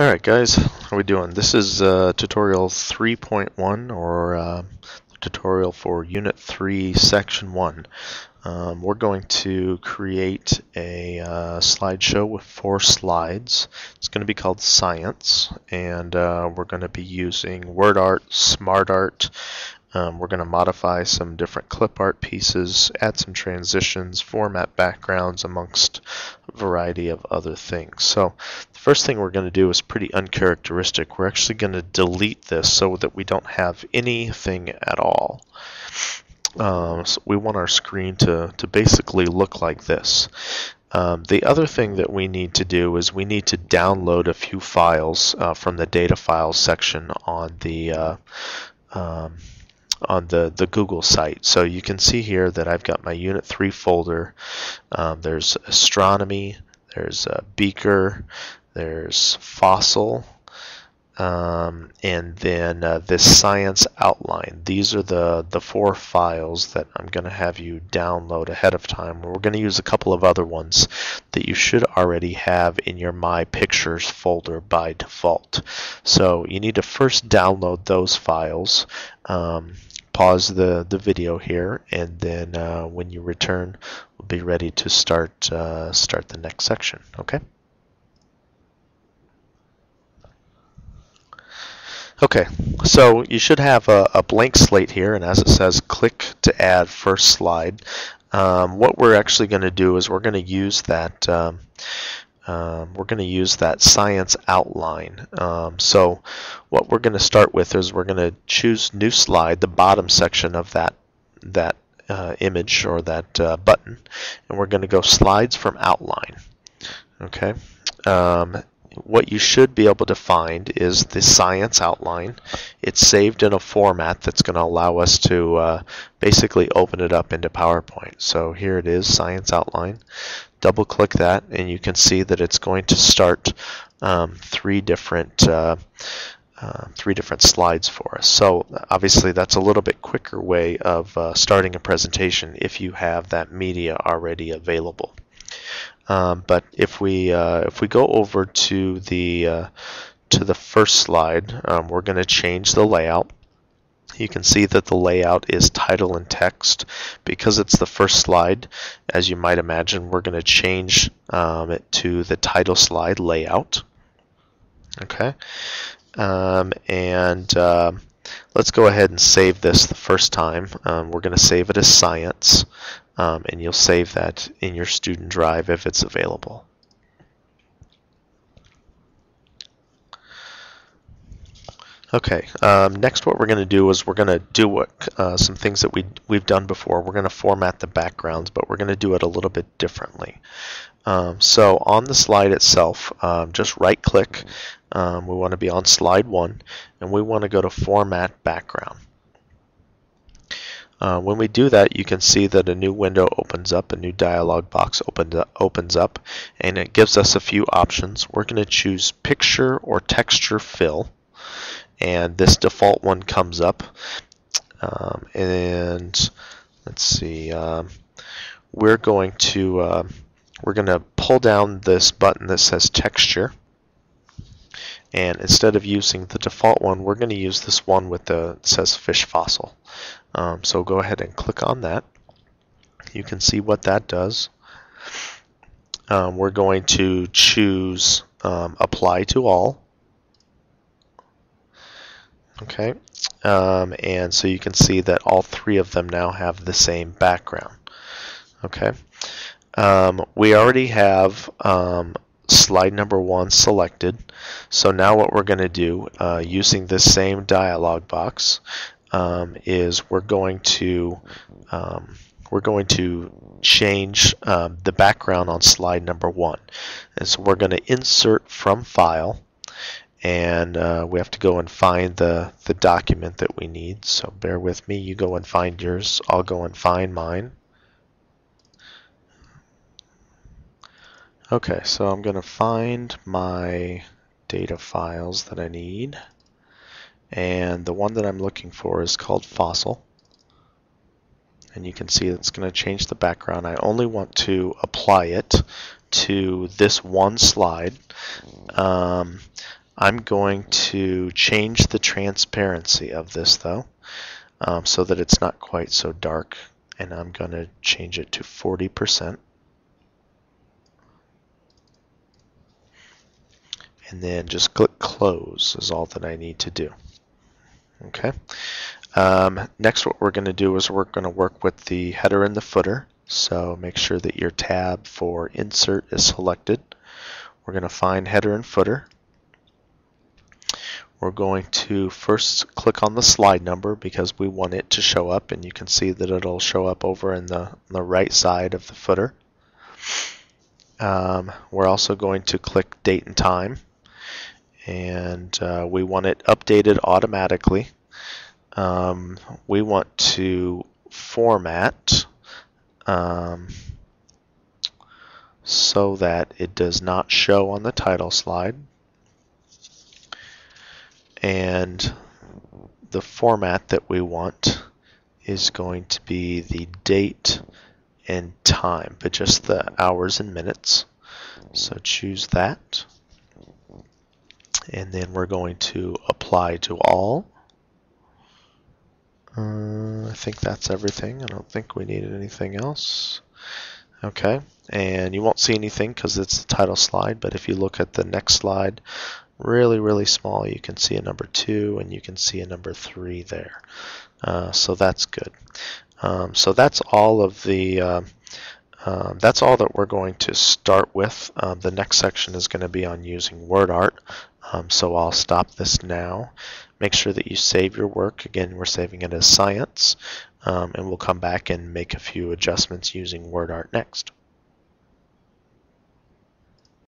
Alright guys, how we doing? This is tutorial 3.1 or tutorial for Unit 3 Section 1. We're going to create a slideshow with 4 slides. It's going to be called Science, and we're going to be using WordArt, SmartArt. We're going to modify some different clip art pieces, add some transitions, format backgrounds, amongst a variety of other things. So the first thing we're going to do is pretty uncharacteristic. We're actually going to delete this so that we don't have anything at all. So we want our screen to basically look like this. The other thing that we need to do is we need to download a few files from the data files section on the Google site. So you can see here that I've got my Unit 3 folder. There's astronomy, there's beaker, there's fossil, and then this science outline. These are the 4 files that I'm going to have you download ahead of time. We're going to use a couple of other ones that you should already have in your My Pictures folder by default. So you need to first download those files. Pause the video here, and then when you return, we'll be ready to start the next section. Okay. Okay, so you should have a blank slate here, and as it says, click to add first slide. What we're actually going to do is we're going to use that science outline. So what we're going to start with is we're going to choose new slide, the bottom section of that image or that button, and we're going to go slides from outline. Okay. What you should be able to find is the science outline. It's saved in a format that's going to allow us to basically open it up into PowerPoint. So here it is, science outline. Double click that, and you can see that it's going to start three different slides for us. So obviously that's a little bit quicker way of starting a presentation if you have that media already available. But if we go over to the first slide, we're going to change the layout. You can see that the layout is title and text. Because it's the first slide, as you might imagine, we're going to change it to the title slide layout. Okay, let's go ahead and save this the first time. We're going to save it as science. And you'll save that in your student drive if it's available. Okay, next what we're going to do is we're going to do some things that we've done before. We're going to format the backgrounds, but we're going to do it a little bit differently. So on the slide itself, just right click. We want to be on slide 1, and we want to go to Format Background. When we do that, you can see that a new window opens up, a new dialog box opens up, and it gives us a few options. We're going to choose Picture or Texture Fill, and this default one comes up. And let's see, we're going to pull down this button that says Texture. And instead of using the default one, we're going to use this one with that says Fish Fossil. So go ahead and click on that. You can see what that does. We're going to choose Apply to All. Okay, and so you can see that all 3 of them now have the same background. Okay, we already have slide number 1 selected. So now what we're going to do, using this same dialog box, is we're going to change the background on slide number 1. And so we're going to insert from file, and we have to go and find the document that we need. So bear with me. You go and find yours. I'll go and find mine. Okay, so I'm going to find my data files that I need, and the one that I'm looking for is called Fossil, and you can see it's going to change the background. I only want to apply it to this one slide. I'm going to change the transparency of this though, so that it's not quite so dark, and I'm going to change it to 40%. And then just click close is all that I need to do. Okay. Next, what we're going to do is we're going to work with the header and the footer. So make sure that your tab for insert is selected. We're going to find header and footer. We're going to first click on the slide number because we want it to show up, and you can see that it'll show up over in the right side of the footer. We're also going to click date and time, and we want it updated automatically. We want to format so that it does not show on the title slide, and the format that we want is going to be the date and time, but just the hours and minutes. So choose that, and then we're going to apply to all. I think that's everything. I don't think we needed anything else. Okay, and you won't see anything because it's the title slide, but if you look at the next slide, really small, you can see a number 2 and you can see a number 3 there. So that's good. So that's all of the that's all that we're going to start with. The next section is going to be on using word art. So I'll stop this now. Make sure that you save your work. Again, we're saving it as science, and we'll come back and make a few adjustments using word art next.